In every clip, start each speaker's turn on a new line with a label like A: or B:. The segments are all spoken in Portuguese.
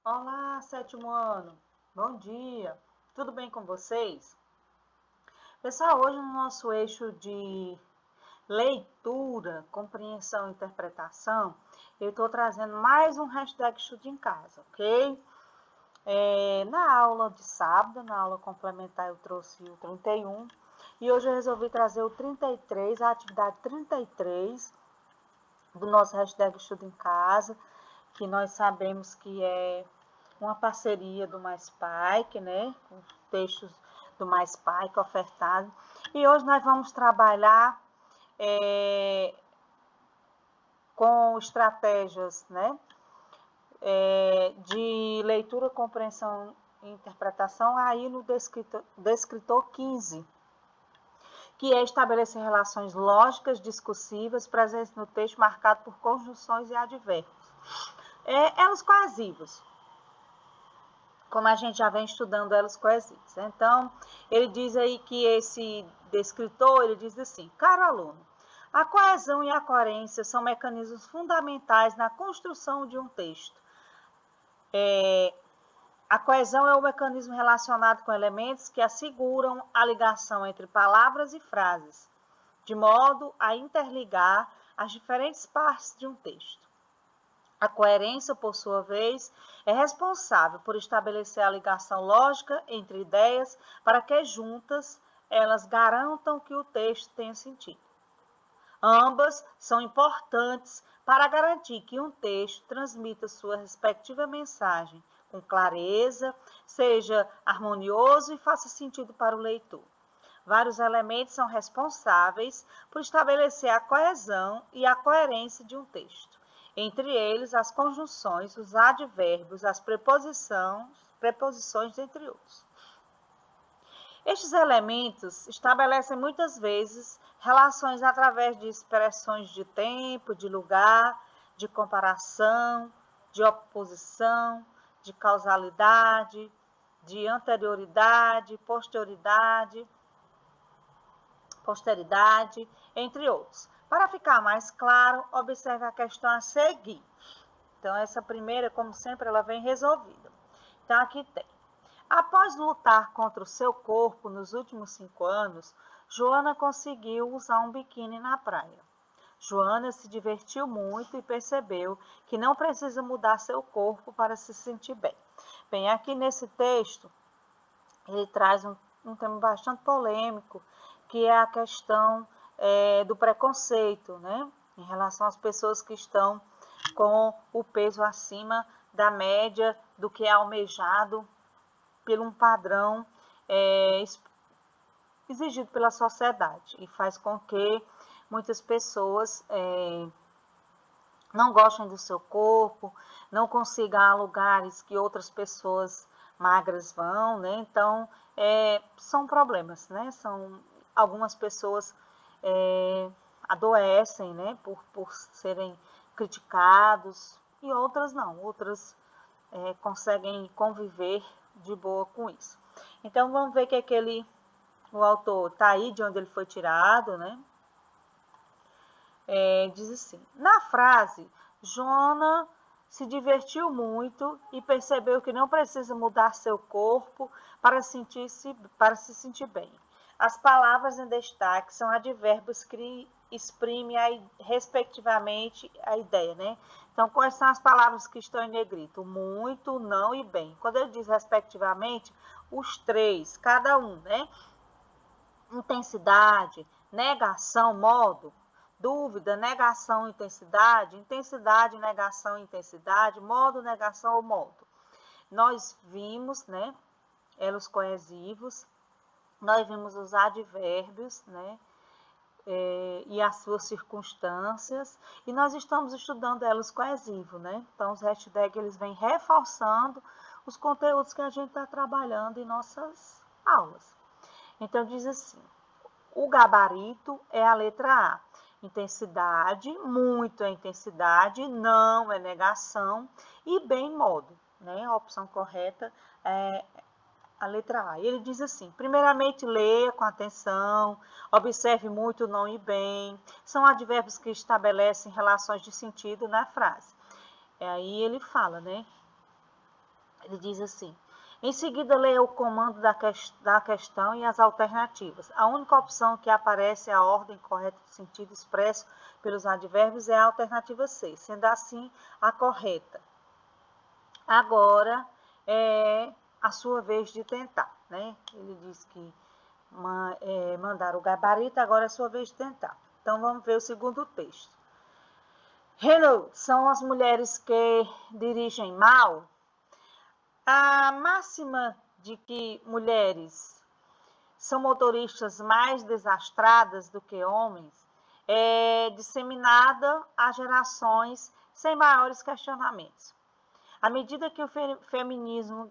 A: Olá, sétimo ano. Bom dia. Tudo bem com vocês? Pessoal, hoje no nosso eixo de leitura, compreensão e interpretação, eu estou trazendo mais um hashtag Estude em Casa, ok? Na aula de sábado, na aula complementar, eu trouxe o 31 e hoje eu resolvi trazer o 33, a atividade 33 do nosso hashtag Estudo em Casa, que nós sabemos que é uma parceria do Mais Paique, né? Com textos do Mais Paique ofertado. E hoje nós vamos trabalhar com estratégias, né? De leitura, compreensão e interpretação aí no descritor 15, que é estabelecer relações lógicas discursivas presentes no texto marcado por conjunções e advérbios. Elos coesivos, como a gente já vem estudando elos coesivos. Então, ele diz aí que esse descritor, ele diz assim: caro aluno, a coesão e a coerência são mecanismos fundamentais na construção de um texto. A coesão é o mecanismo relacionado com elementos que asseguram a ligação entre palavras e frases, de modo a interligar as diferentes partes de um texto. A coerência, por sua vez, é responsável por estabelecer a ligação lógica entre ideias para que juntas elas garantam que o texto tenha sentido. Ambas são importantes para garantir que um texto transmita sua respectiva mensagem com clareza, seja harmonioso e faça sentido para o leitor. Vários elementos são responsáveis por estabelecer a coesão e a coerência de um texto. Entre eles, as conjunções, os advérbios, as preposições, entre outros. Estes elementos estabelecem muitas vezes relações através de expressões de tempo, de lugar, de comparação, de oposição, de causalidade, de anterioridade, posteridade, entre outros. Para ficar mais claro, observe a questão a seguir. Então, essa primeira, como sempre, ela vem resolvida. Então, aqui tem. Após lutar contra o seu corpo nos últimos 5 anos, Joana conseguiu usar um biquíni na praia. Joana se divertiu muito e percebeu que não precisa mudar seu corpo para se sentir bem. Bem, aqui nesse texto, ele traz um tema bastante polêmico, que é a questão do preconceito, né? Em relação às pessoas que estão com o peso acima da média do que é almejado por um padrão exigido pela sociedade e faz com que muitas pessoas não gostem do seu corpo, não consigam a lugares que outras pessoas magras vão, né? Então, são problemas, né? São algumas pessoas adoecem, né? Por serem criticados e outras não, outras conseguem conviver de boa com isso. Então, vamos ver que o autor está aí de onde ele foi tirado, né? Diz assim: na frase, Joana se divertiu muito e percebeu que não precisa mudar seu corpo para se sentir bem. As palavras em destaque são advérbios que exprimem respectivamente a ideia, né? Então, quais são as palavras que estão em negrito? Muito, não e bem. Quando ele diz respectivamente, os três, cada um, né? Intensidade, negação, modo, dúvida, negação, intensidade, intensidade, negação, intensidade, modo, negação ou modo. Nós vimos, né, elos coesivos, nós vimos os advérbios, né, e as suas circunstâncias, e nós estamos estudando elos coesivos, né? Então, os hashtags, eles vêm reforçando os conteúdos que a gente está trabalhando em nossas aulas. Então, diz assim: o gabarito é a letra A. Intensidade, muito é intensidade, não é negação e bem modo, né? A opção correta é a letra A. Ele diz assim: primeiramente, leia com atenção, observe muito, não e bem. São advérbios que estabelecem relações de sentido na frase. Aí ele fala, né? Ele diz assim: em seguida, leia o comando da questão e as alternativas. A única opção que aparece é a ordem correta de sentido expresso pelos advérbios é a alternativa C, sendo assim a correta. Agora é a sua vez de tentar, né? Ele diz que mandaram o gabarito, agora é a sua vez de tentar. Então, vamos ver o segundo texto. Hello, são as mulheres que dirigem mal? A máxima de que mulheres são motoristas mais desastradas do que homens é disseminada a gerações sem maiores questionamentos. À medida que o feminismo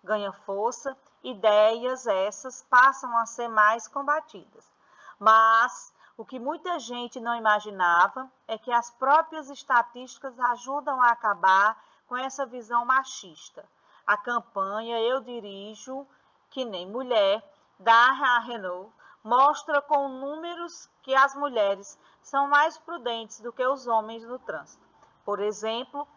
A: ganha força, ideias essas passam a ser mais combatidas. Mas o que muita gente não imaginava é que as próprias estatísticas ajudam a acabar com essa visão machista. A campanha Eu Dirijo Que Nem Mulher, da Renault, mostra com números que as mulheres são mais prudentes do que os homens no trânsito. Por exemplo,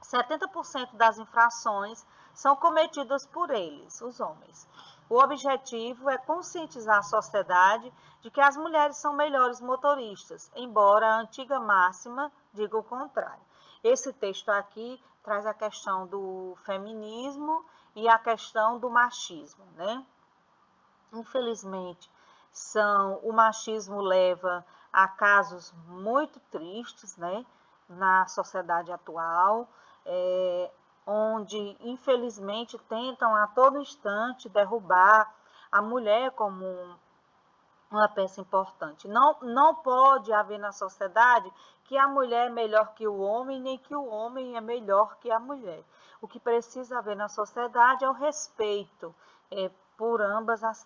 A: 70% das infrações são cometidas por eles, os homens. O objetivo é conscientizar a sociedade de que as mulheres são melhores motoristas, embora a antiga máxima diga o contrário. Esse texto aqui traz a questão do feminismo e a questão do machismo, né? Infelizmente, o machismo leva a casos muito tristes, né, na sociedade atual, onde, infelizmente, tentam a todo instante derrubar a mulher como uma peça importante. Não pode haver na sociedade que a mulher é melhor que o homem, nem que o homem é melhor que a mulher. O que precisa haver na sociedade é o respeito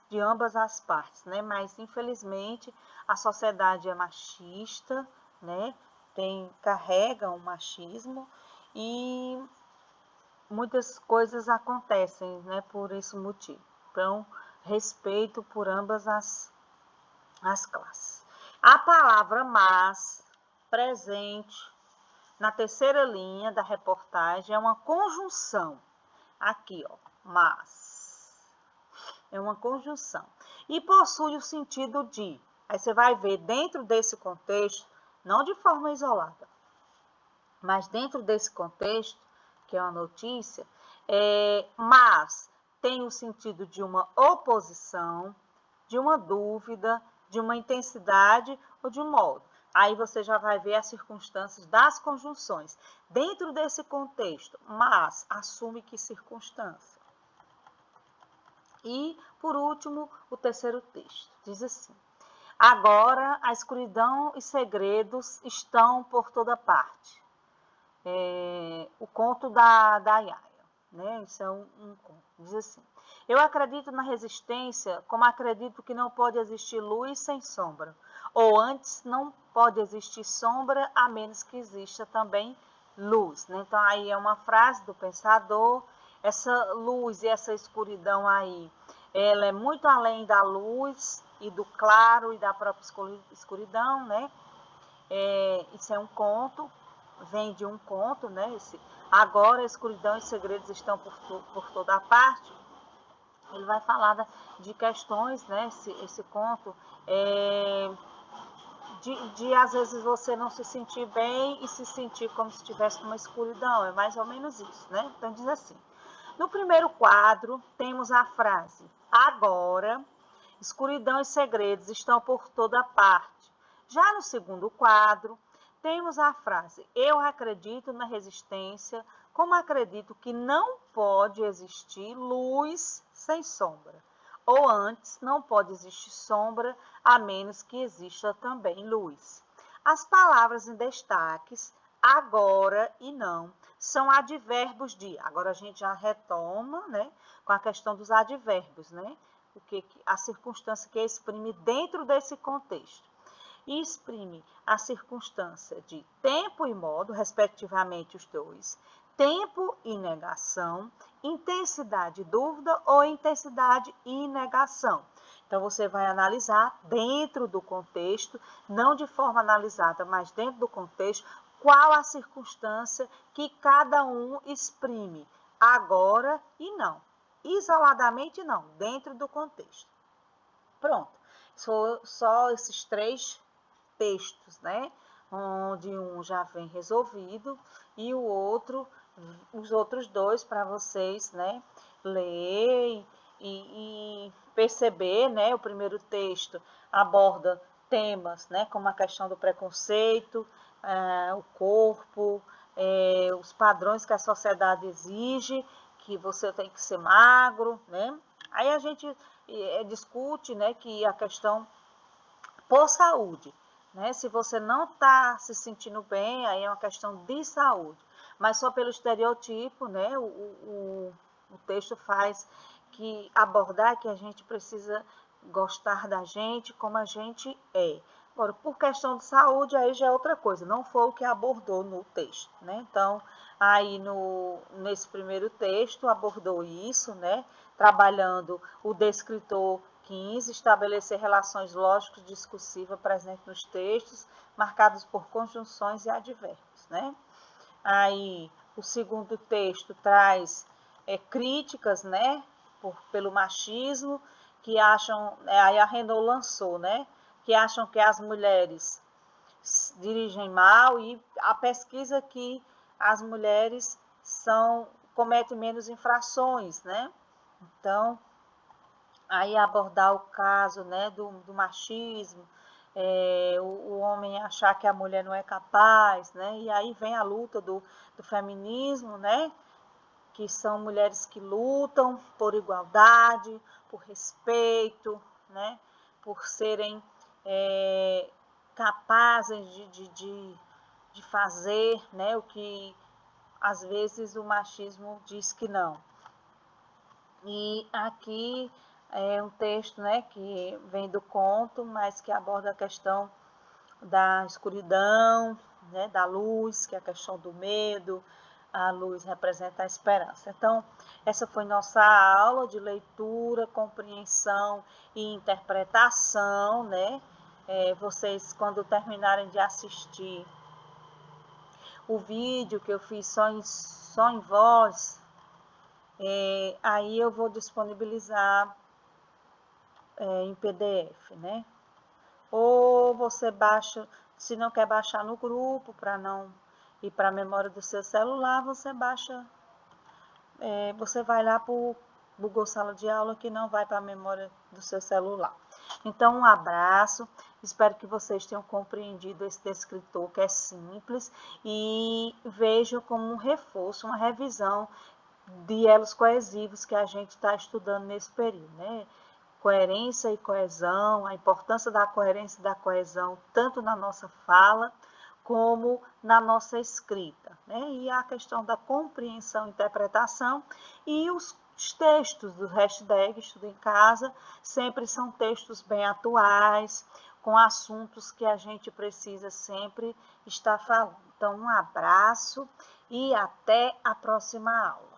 A: de ambas as partes, né? Mas, infelizmente, a sociedade é machista, né? Carrega o machismo e muitas coisas acontecem, né, por esse motivo. Então, respeito por ambas as classes. A palavra mas, presente na terceira linha da reportagem, é uma conjunção. Aqui, ó, mas. É uma conjunção. E possui o sentido de. Aí você vai ver dentro desse contexto, não de forma isolada, mas dentro desse contexto, que é uma notícia, mas tem o sentido de uma oposição, de uma dúvida, de uma intensidade ou de um modo. Aí você já vai ver as circunstâncias das conjunções. Dentro desse contexto, mas assume que circunstância. E, por último, o terceiro texto. Diz assim: agora a escuridão e segredos estão por toda parte. O conto da Yaya, né? Isso é um conto. Diz assim: eu acredito na resistência como acredito que não pode existir luz sem sombra. Ou antes, não pode existir sombra a menos que exista também luz, né? Então, aí é uma frase do pensador. Essa luz e essa escuridão aí, ela é muito além da luz e do claro e da própria escuridão, né? Isso é um conto, vem de um conto, né? Agora a escuridão e segredos estão por toda a parte. Ele vai falar de questões, né? Esse conto, de às vezes você não se sentir bem e se sentir como se estivesse numa escuridão, é mais ou menos isso, né? Então diz assim: no primeiro quadro, temos a frase: agora, escuridão e segredos estão por toda parte. Já no segundo quadro, temos a frase: eu acredito na resistência, como acredito que não pode existir luz sem sombra. Ou antes, não pode existir sombra, a menos que exista também luz. As palavras em destaques, agora e não, são advérbios de. Agora a gente já retoma, né, com a questão dos advérbios, né? A circunstância que exprime dentro desse contexto. E exprime a circunstância de tempo e modo, respectivamente os dois, tempo e negação, intensidade e dúvida ou intensidade e negação. Então, você vai analisar dentro do contexto, não de forma analisada, mas dentro do contexto, qual a circunstância que cada um exprime, agora e não. Isoladamente não, dentro do contexto. Pronto, só esses 3 textos, né? Onde um já vem resolvido e os outros 2 para vocês, né? Ler e perceber, né? O primeiro texto aborda temas, né? Como a questão do preconceito, o corpo, os padrões que a sociedade exige, que você tem que ser magro, né? Aí a gente discute, né? Que a questão por saúde, né? Se você não está se sentindo bem, aí é uma questão de saúde. Mas só pelo estereotipo, né? O texto faz que abordar que a gente precisa gostar da gente como a gente é. Agora, por questão de saúde, aí já é outra coisa, não foi o que abordou no texto, né? Então, aí nesse primeiro texto abordou isso, né? Trabalhando o descritor 15, estabelecer relações lógicas discursivas presentes nos textos, marcados por conjunções e advérbios, né? Aí, o segundo texto traz críticas, né, pelo machismo, que acham, aí a Renault lançou, né, que acham que as mulheres dirigem mal e a pesquisa que as mulheres cometem menos infrações, né? Então, aí abordar o caso, né, do machismo, o homem achar que a mulher não é capaz, né? E aí vem a luta do feminismo, né? Que são mulheres que lutam por igualdade, por respeito, né? Por serem capazes de fazer, né? O que às vezes o machismo diz que não. E aqui é um texto, né, que vem do conto, mas que aborda a questão da escuridão, né, da luz, que é a questão do medo. A luz representa a esperança. Então, essa foi nossa aula de leitura, compreensão e interpretação, né? Vocês, quando terminarem de assistir o vídeo que eu fiz só em voz, aí eu vou disponibilizar em PDF, né? Ou você baixa, se não quer baixar no grupo, para não ir para a memória do seu celular, você baixa, você vai lá para o Google Sala de Aula, que não vai para a memória do seu celular. Então, um abraço, espero que vocês tenham compreendido esse descritor, que é simples, e vejam como um reforço, uma revisão de elos coesivos que a gente está estudando nesse período, né? Coerência e coesão, a importância da coerência e da coesão, tanto na nossa fala como na nossa escrita, né? E a questão da compreensão e interpretação e os textos do hashtag Estudo em Casa sempre são textos bem atuais, com assuntos que a gente precisa sempre estar falando. Então, um abraço e até a próxima aula.